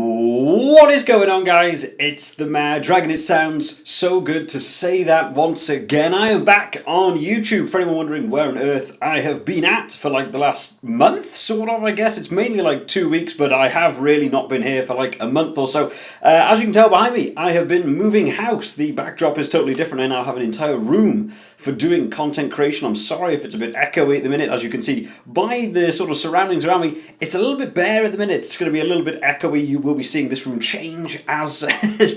What is going on, guys? It's the Mad Dragon. It sounds so good to say that once again. I am back on YouTube. For anyone wondering where on earth I have been at for like the last month, sort of, I guess. It's mainly like 2 weeks, but I have really not been here for like a month or so. As you can tell behind me, I have been moving house. The backdrop is totally different. I now have an entire room for doing content creation. I'm sorry if it's a bit echoey at the minute. As you can see by the sort of surroundings around me, it's a little bit bare at the minute. It's going to be a little bit echoey. You will be seeing this room change as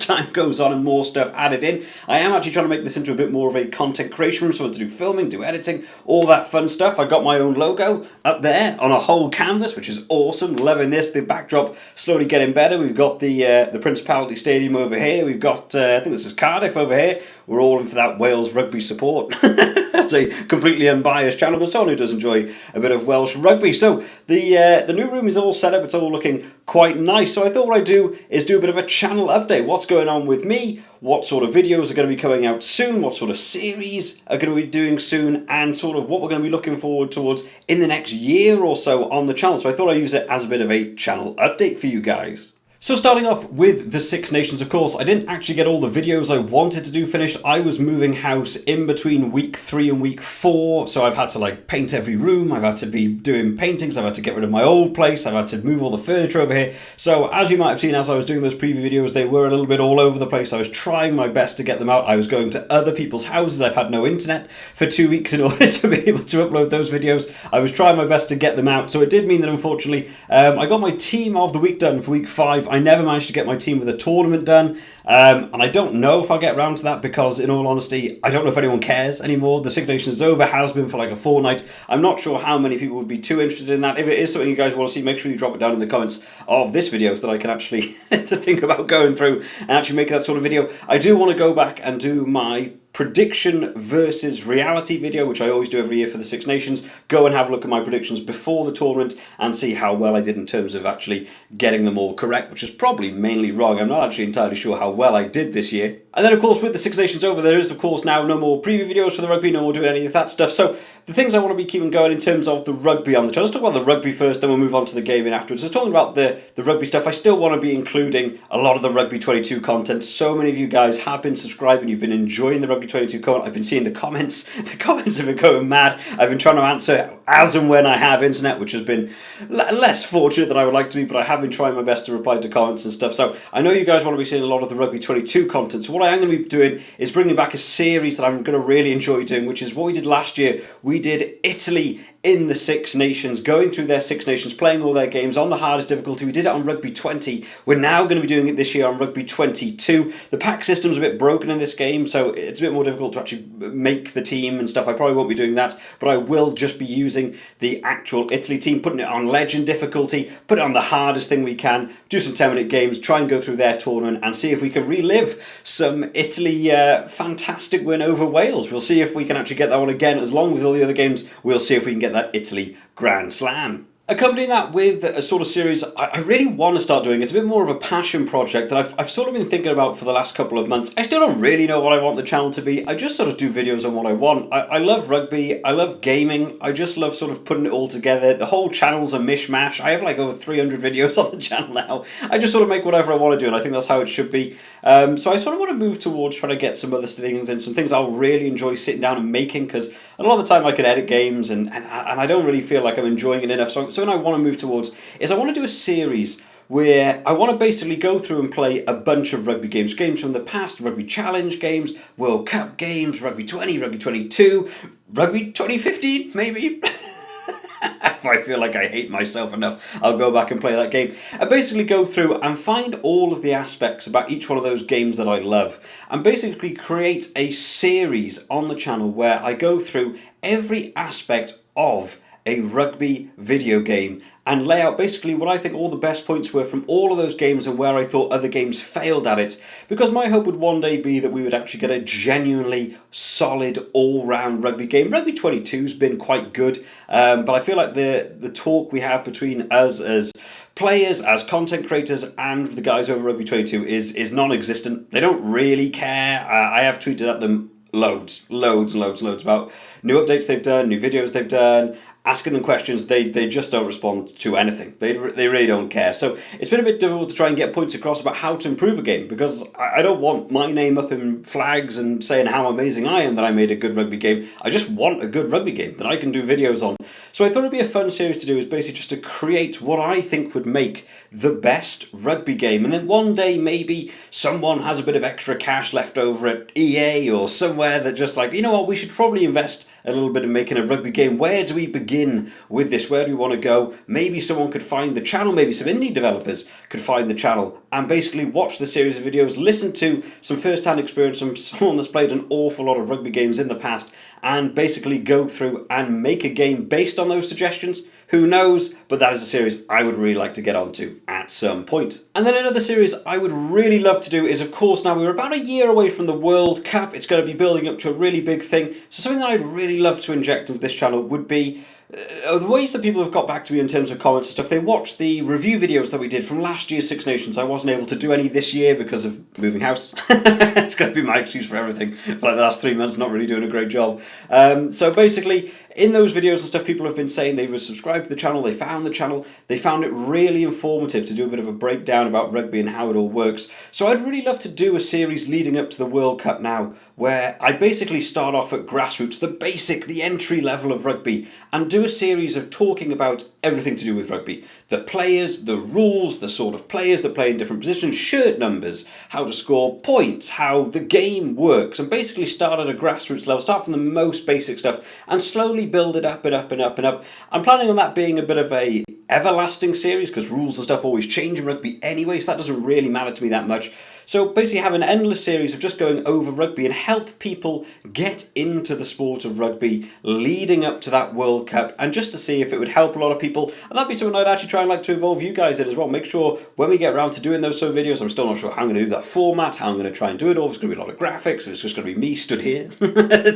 time goes on and more stuff added in. I am actually trying to make this into a bit more of a content creation room, so to do filming, do editing, all that fun stuff. I got my own logo up there on a whole canvas, which is awesome. Loving this. The backdrop slowly getting better. We've got the Principality Stadium over here. We've got I think this is Cardiff over here. We're all in for that Wales rugby support. It's a completely unbiased channel, but someone who does enjoy a bit of Welsh rugby. So the new room is all set up. It's all looking quite nice. So I thought what I'd do is do a bit of a channel update. What's going on with me? What sort of videos are going to be coming out soon? What sort of series are going to be doing soon? And sort of what we're going to be looking forward towards in the next year or so on the channel. So I thought I'd use it as a bit of a channel update for you guys. So starting off with the Six Nations, of course, I didn't actually get all the videos I wanted to do finished. I was moving house in between week 3 and week 4, so I've had to like paint every room, I've had to be doing paintings, I've had to get rid of my old place, I've had to move all the furniture over here. So as you might have seen as I was doing those preview videos, they were a little bit all over the place. I was trying my best to get them out. I was going to other people's houses. I've had no internet for 2 weeks in order to be able to upload those videos. I was trying my best to get them out. So it did mean that unfortunately, I got my team of the week done for week 5. I never managed to get my team with a tournament done, and I don't know if I'll get around to that because in all honesty I don't know if anyone cares anymore. The Six Nations is over, has been for like a fortnight. I'm not sure how many people would be too interested in that. If it is something you guys want to see, make sure you drop it down in the comments of this video so that I can actually to think about going through and actually making that sort of video. I do want to go back and do my prediction versus reality video, which I always do every year for the Six Nations. Go and have a look at my predictions before the tournament and see how well I did in terms of actually getting them all correct, which is probably mainly wrong. I'm not actually entirely sure how well I did this year. And then of course with the Six Nations over, there is of course now no more preview videos for the rugby, no more doing any of that stuff. So the things I want to be keeping going in terms of the rugby on the channel. Let's talk about the rugby first, then we'll move on to the gaming afterwards. So talking about the rugby stuff, I still want to be including a lot of the Rugby 22 content. So many of you guys have been subscribing, you've been enjoying the Rugby 22 content. I've been seeing the comments. The comments have been going mad. I've been trying to answer as and when I have internet, which has been less fortunate than I would like to be, but I have been trying my best to reply to comments and stuff. So I know you guys want to be seeing a lot of the Rugby 22 content. So what I am going to be doing is bringing back a series that I'm going to really enjoy doing, which is what we did last year. We did Italy in the Six Nations, going through their Six Nations, playing all their games on the hardest difficulty. We did it on Rugby 20. We're now going to be doing it this year on Rugby 22. The pack system's a bit broken in this game, so it's a bit more difficult to actually make the team and stuff. I probably won't be doing that, but I will just be using the actual Italy team, putting it on legend difficulty, put it on the hardest thing we can, do some 10-minute games, try and go through their tournament and see if we can relive some Italy fantastic win over Wales. We'll see if we can actually get that one again. As long with all the other games, we'll see if we can get that Italy Grand Slam. Accompanying that with a sort of series I really want to start doing. It's a bit more of a passion project that I've sort of been thinking about for the last couple of months. I still don't really know what I want the channel to be. I just sort of do videos on what I want. I love rugby, I love gaming, I just love sort of putting it all together. The whole channel's a mishmash. I have like over 300 videos on the channel now. I just sort of make whatever I want to do, and I think that's how it should be. So I sort of want to move towards trying to get some other things and some things I'll really enjoy sitting down and making, because a lot of the time I can edit games and I don't really feel like I'm enjoying it enough. So what I want to move towards is I want to do a series where I want to basically go through and play a bunch of rugby games. Games from the past, rugby challenge games, World Cup games, rugby 20, rugby 22, rugby 2015 maybe. If I feel like I hate myself enough, I'll go back and play that game. And basically go through and find all of the aspects about each one of those games that I love. And basically create a series on the channel where I go through every aspect of a rugby video game and lay out basically what I think all the best points were from all of those games and where I thought other games failed at it. Because my hope would one day be that we would actually get a genuinely solid all-round rugby game. Rugby 22's been quite good, but I feel like the talk we have between us as players, as content creators, and the guys over Rugby 22 is non-existent. They don't really care. I have tweeted at them loads about new updates they've done, new videos they've done, asking them questions, they just don't respond to anything. They really don't care. So it's been a bit difficult to try and get points across about how to improve a game, because I don't want my name up in flags and saying how amazing I am that I made a good rugby game. I just want a good rugby game that I can do videos on. So I thought it'd be a fun series to do, is basically just to create what I think would make the best rugby game. And then one day maybe someone has a bit of extra cash left over at EA or somewhere that just like, you know what, we should probably invest a little bit in making a rugby game. Where do we begin with this? Where do we want to go? Maybe someone could find the channel, maybe some indie developers could find the channel and basically watch the series of videos, listen to some first-hand experience from someone that's played an awful lot of rugby games in the past, and basically go through and make a game based on those suggestions. Who knows? But that is a series I would really like to get onto at some point. And then another series I would really love to do is, of course, now we're about a year away from the World Cup. It's going to be building up to a really big thing. So something that I'd really love to inject into this channel would be the ways that people have got back to me in terms of comments and stuff. They watched the review videos that we did from last year's Six Nations. I wasn't able to do any this year because of moving house. It's going to be my excuse for everything for like the last 3 months, not really doing a great job. So basically, in those videos and stuff, people have been saying they were subscribed to the channel, they found the channel, they found it really informative to do a bit of a breakdown about rugby and how it all works. So I'd really love to do a series leading up to the World Cup now, where I basically start off at grassroots, the entry level of rugby, and do a series of talking about everything to do with rugby. The players, the rules, the sort of players that play in different positions, shirt numbers, how to score points, how the game works, and basically start at a grassroots level, start from the most basic stuff, and slowly build it up and up and up and up. I'm planning on that being a bit of a everlasting series, because rules and stuff always change in rugby anyway, so that doesn't really matter to me that much. So basically have an endless series of just going over rugby and help people get into the sport of rugby leading up to that World Cup, and just to see if it would help a lot of people. And that'd be something I'd actually try and like to involve you guys in as well. Make sure when we get around to doing those sort of videos, I'm still not sure how I'm going to do that format, how I'm going to try and do it all. It's going to be a lot of graphics, and it's just going to be me stood here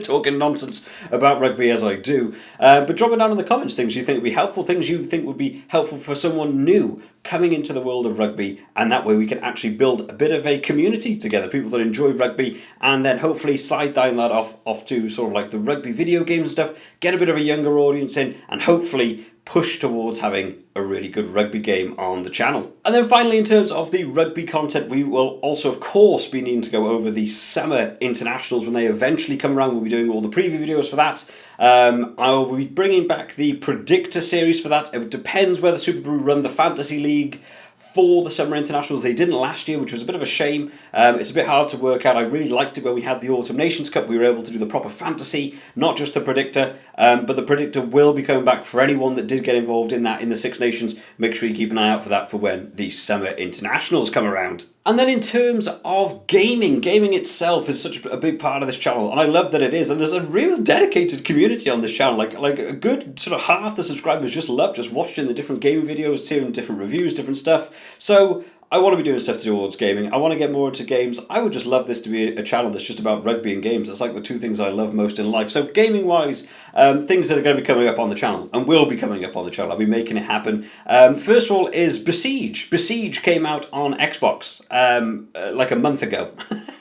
talking nonsense about rugby as I do. But drop it down in the comments, things you think would be helpful, things you think would be helpful for someone new coming into the world of rugby, and that way we can actually build a bit of a community together, people that enjoy rugby, and then hopefully slide down that off to sort of like the rugby video games and stuff, get a bit of a younger audience in, and hopefully push towards having a really good rugby game on the channel. And then finally, in terms of the rugby content, we will also of course be needing to go over the summer internationals when they eventually come around. We'll be doing all the preview videos for that. I'll be bringing back the predictor series for that. It depends whether Super Brew run the fantasy league for the summer internationals. They didn't last year, which was a bit of a shame. It's a bit hard to work out. I really liked it when we had the Autumn Nations Cup. We were able to do the proper fantasy, not just the predictor. But the predictor will be coming back for anyone that did get involved in that in the Six Nations. Make sure you keep an eye out for that for when the summer internationals come around. And then in terms of gaming itself is such a big part of this channel, and I love that it is. And there's a real dedicated community on this channel. Like a good sort of half the subscribers just watching the different gaming videos, hearing different reviews, different stuff. So I want to be doing stuff towards gaming. I want to get more into games. I would just love this to be a channel that's just about rugby and games. It's like the two things I love most in life. So gaming-wise, things that are going to be coming up on the channel, and will be coming up on the channel. I'll be making it happen. First of all is Besiege. Besiege came out on Xbox like a month ago.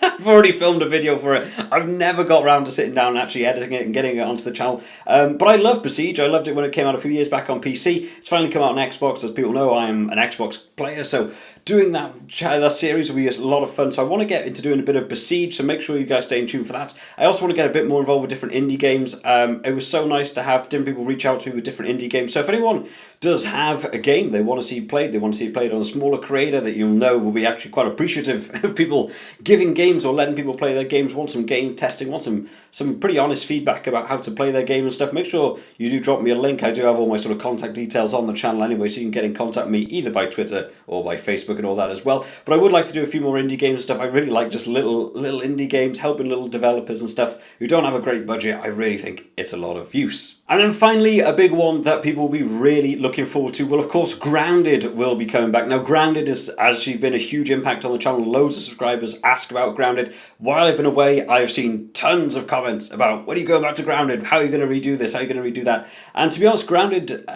I've already filmed a video for it. I've never got around to sitting down and actually editing it and getting it onto the channel. But I love Besiege. I loved it when it came out a few years back on PC. It's finally come out on Xbox. As people know, I am an Xbox player, so doing that series will be a lot of fun. So I want to get into doing a bit of Besiege, so make sure you guys stay in tune for that. I also want to get a bit more involved with different indie games. It was so nice to have different people reach out to me with different indie games. So if anyone does have a game they want to see played, they want to see it played on a smaller creator that you'll know will be actually quite appreciative of people giving games or letting people play their games, want some game testing, want some pretty honest feedback about how to play their game and stuff, make sure you do drop me a link. I do have all my sort of contact details on the channel anyway, so you can get in contact with me either by Twitter or by Facebook and all that as well. But I would like to do a few more indie games and stuff. I really like just little indie games, helping little developers and stuff who don't have a great budget. I really think it's a lot of use. And then finally, a big one that people will be really looking forward to, well, of course, Grounded will be coming back. Now, Grounded has actually been a huge impact on the channel. Loads of subscribers ask about Grounded. While I've been away, I've seen tons of comments about, when are you going back to Grounded? How are you going to redo this? How are you going to redo that? And to be honest, Grounded,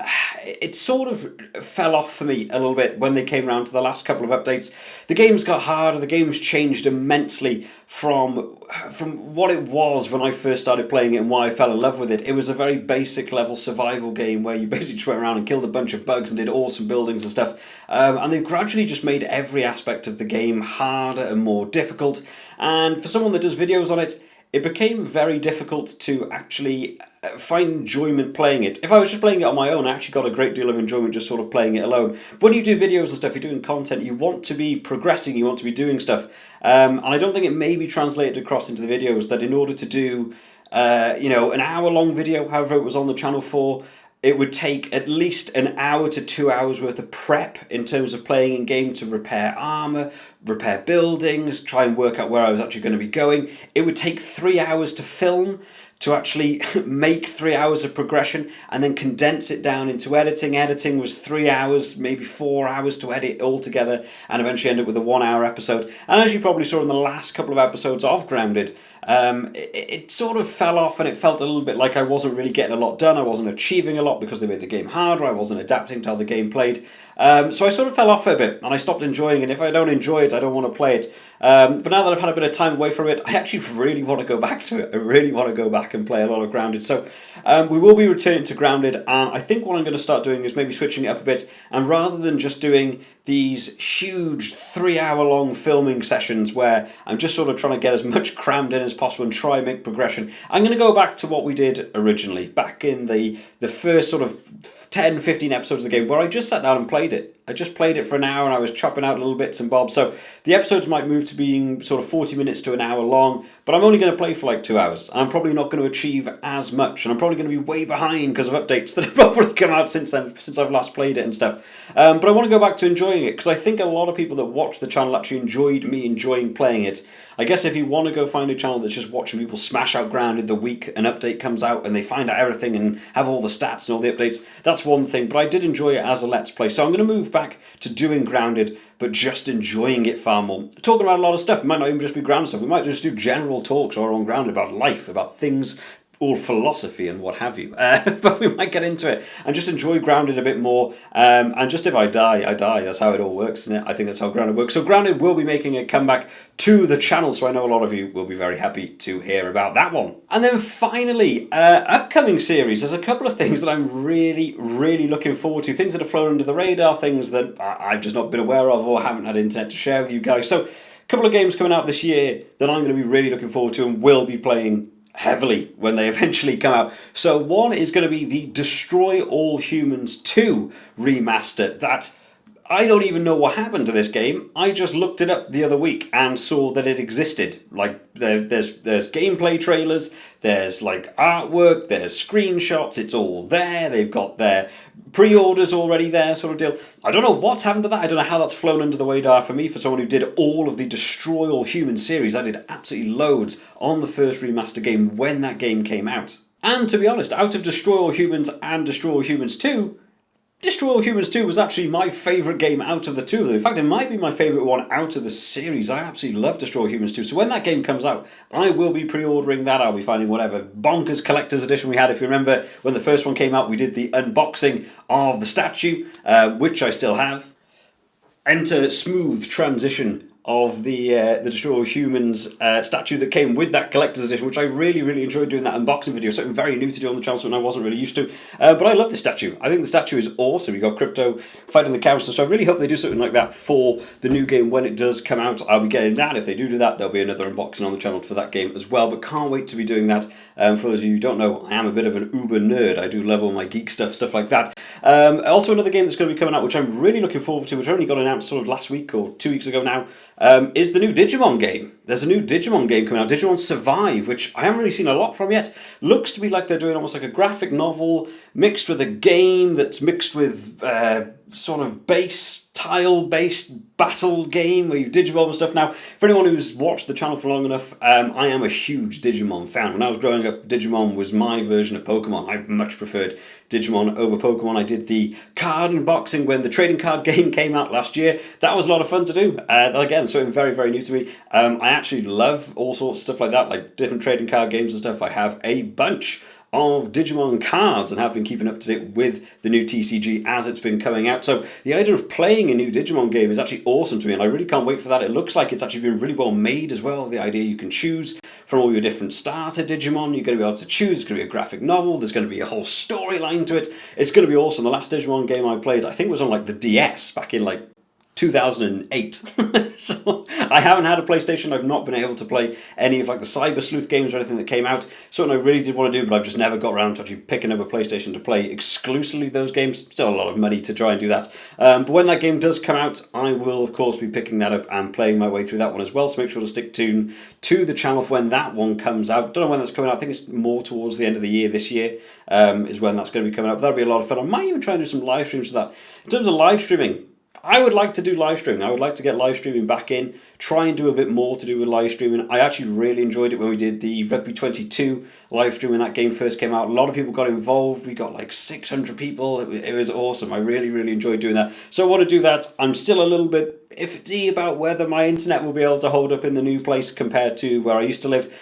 it sort of fell off for me a little bit when they came around to the last couple of updates. The games got harder. The games changed immensely from what it was when I first started playing it and why I fell in love with it. It was a very basic basic level survival game where you basically just went around and killed a bunch of bugs and did awesome buildings and stuff. And they've gradually just made every aspect of the game harder and more difficult. And for someone that does videos on it, it became very difficult to actually find enjoyment playing it. If I was just playing it on my own, I actually got a great deal of enjoyment just sort of playing it alone. But when you do videos and stuff, you're doing content, you want to be progressing, you want to be doing stuff. And I don't think it may be translated across into the videos that in order to do, an hour-long video, however it was on the channel for, it would take at least an hour to 2 hours worth of prep in terms of playing in game to repair armor, repair buildings, try and work out where I was actually going to be going. It would take 3 hours to film, to actually make 3 hours of progression and then condense it down into editing. Editing was 3 hours, maybe 4 hours to edit all together, and eventually end up with a 1 hour episode. And as you probably saw in the last couple of episodes of Grounded, it sort of fell off, and it felt a little bit like I wasn't really getting a lot done. I wasn't achieving a lot because they made the game harder. I wasn't adapting to how the game played. So I sort of fell off a bit, and I stopped enjoying it. If I don't enjoy it, I don't want to play it. But now that I've had a bit of time away from it, I actually really want to go back to it. I really want to go back and play a lot of Grounded. So we will be returning to Grounded, and I think what I'm going to start doing is maybe switching it up a bit, and rather than just doing these huge 3 hour long filming sessions where I'm just sort of trying to get as much crammed in as possible and try and make progression, I'm going to go back to what we did originally, back in the first sort of 10, 15 episodes of the game where I just sat down and played it. I just played it for an hour and I was chopping out little bits and bobs. So the episodes might move to being sort of 40 minutes to an hour long, but I'm only going to play for like 2 hours. And I'm probably not going to achieve as much, and I'm probably going to be way behind because of updates that have probably come out since then, since I've last played it and stuff. But I want to go back to enjoying it because I think a lot of people that watch the channel actually enjoyed me enjoying playing it. I guess if you want to go find a channel that's just watching people smash out Grounded the week an update comes out and they find out everything and have all the stats and all the updates, that's one thing. But I did enjoy it as a Let's Play. So I'm going to move back to doing Grounded, but just enjoying it far more. Talking about a lot of stuff. It might not even just be Grounded stuff. We might just do general talks or on Grounded about life, about things, all philosophy and what have you. But we might get into it and just enjoy Grounded a bit more. And just if I die, I die. That's how it all works, isn't it? I think that's how Grounded works. So Grounded will be making a comeback to the channel, so I know a lot of you will be very happy to hear about that one. And then finally, upcoming series. There's a couple of things that I'm really, really looking forward to. Things that have flown under the radar, things that I've just not been aware of or haven't had internet to share with you guys. So a couple of games coming out this year that I'm going to be really looking forward to and will be playing heavily when they eventually come out. So one is going to be the Destroy All Humans 2 remaster. That I don't even know what happened to this game. I just looked it up the other week and saw that it existed. Like there's gameplay trailers, there's like artwork, there's screenshots, it's all there. They've got their pre-orders already there, sort of deal. I don't know what's happened to that. I don't know how that's flown under the radar for me, for someone who did all of the Destroy All Humans series. I did absolutely loads on the first remaster game when that game came out. And to be honest, out of Destroy All Humans and Destroy All Humans 2, Destroy All Humans 2 was actually my favourite game out of the two of them. In fact, it might be my favourite one out of the series. I absolutely love Destroy All Humans 2. So when that game comes out, I will be pre-ordering that. I'll be finding whatever bonkers collector's edition we had. If you remember, when the first one came out, we did the unboxing of the statue, which I still have. Enter smooth transition of the Destroy All Humans statue that came with that collector's edition, which I really, really enjoyed doing that unboxing video. Something very new to do on the channel, something I wasn't really used to. But I love the statue. I think the statue is awesome. You got Crypto fighting the council, so I really hope they do something like that for the new game when it does come out. I'll be getting that. If they do that, there'll be another unboxing on the channel for that game as well. But can't wait to be doing that. For those of you who don't know, I am a bit of an uber nerd. I do love all my geek stuff like that. Also another game that's going to be coming out, which I'm really looking forward to, which only got announced sort of last week or 2 weeks ago now, is the new Digimon game. There's a new Digimon game coming out, Digimon Survive, which I haven't really seen a lot from yet. Looks to be like they're doing almost like a graphic novel mixed with a game that's mixed with sort of tile-based battle game where you Digivolve and stuff. Now, for anyone who's watched the channel for long enough, I am a huge Digimon fan. When I was growing up, Digimon was my version of Pokemon. I much preferred Digimon over Pokemon. I did the card unboxing when the trading card game came out last year. That was a lot of fun to do. Again, something very, very new to me. I actually love all sorts of stuff like that, like different trading card games and stuff. I have a bunch of Digimon cards and have been keeping up to date with the new TCG as it's been coming out. So the idea of playing a new Digimon game is actually awesome to me, and I really can't wait for that. It looks like it's actually been really well made as well. The idea you can choose from all your different starter Digimon. You're going to be able to choose. It's going to be a graphic novel. There's going to be a whole storyline to it. It's going to be awesome. The last Digimon game I played, I think it was on like the DS back in like 2008. So I haven't had a PlayStation. I've not been able to play any of like the Cyber Sleuth games or anything that came out. Something I really did want to do, but I've just never got around to actually picking up a PlayStation to play exclusively those games. Still a lot of money to try and do that. But when that game does come out, I will of course be picking that up and playing my way through that one as well. So make sure to stick tuned to the channel for when that one comes out. Don't know when that's coming out. I think it's more towards the end of the year this year is when that's going to be coming out. But that'll be a lot of fun. I might even try and do some live streams for that. In terms of live streaming, I would like to do live streaming. I would like to get live streaming back in, try and do a bit more to do with live streaming. I actually really enjoyed it when we did the Rugby 22 live stream when that game first came out. A lot of people got involved. We got like 600 people. It was awesome. I really, really enjoyed doing that. So I want to do that. I'm still a little bit iffy about whether my internet will be able to hold up in the new place compared to where I used to live.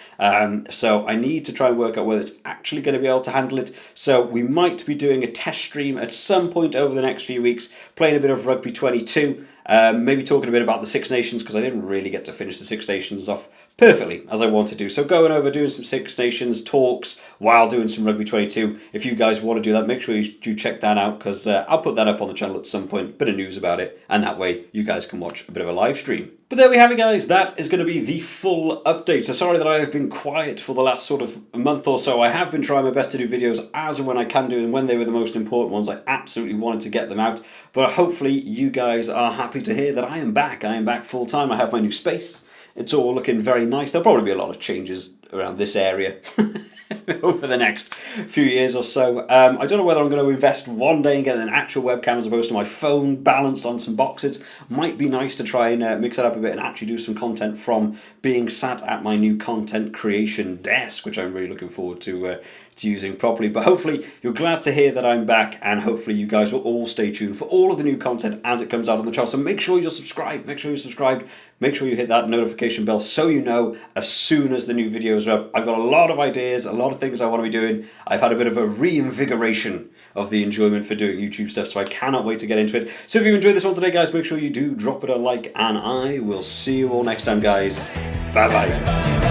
So I need to try and work out whether it's actually going to be able to handle it. So we might be doing a test stream at some point over the next few weeks, playing a bit of Rugby 22, maybe talking a bit about the Six Nations, because I didn't really get to finish the Six Nations off perfectly as I want to do. So going over doing some Six Nations talks while doing some Rugby 22. If you guys want to do that, make sure you do check that out, because I'll put that up on the channel at some point, bit of news about it, and that way you guys can watch a bit of a live stream. But there we have it, guys. That is going to be the full update. So sorry that I have been quiet for the last sort of a month or so. I have been trying my best to do videos as and when I can do, and when they were the most important ones, I absolutely wanted to get them out. But hopefully you guys are happy to hear that I am back. I am back full time. I have my new space. It's all looking very nice. There'll probably be a lot of changes around this area over the next few years or so. I don't know whether I'm going to invest one day in getting an actual webcam as opposed to my phone balanced on some boxes. Might be nice to try and mix it up a bit and actually do some content from being sat at my new content creation desk, which I'm really looking forward to using properly. But hopefully you're glad to hear that I'm back, and hopefully you guys will all stay tuned for all of the new content as it comes out on the channel. So make sure you're subscribed, make sure you're subscribed, make sure you hit that notification bell so you know as soon as the new videos are up. I've got a lot of ideas, a lot of things I want to be doing. I've had a bit of a reinvigoration of the enjoyment for doing YouTube stuff, so I cannot wait to get into it. So if you enjoyed this one today, guys, make sure you do drop it a like, and I will see you all next time, guys. Bye bye.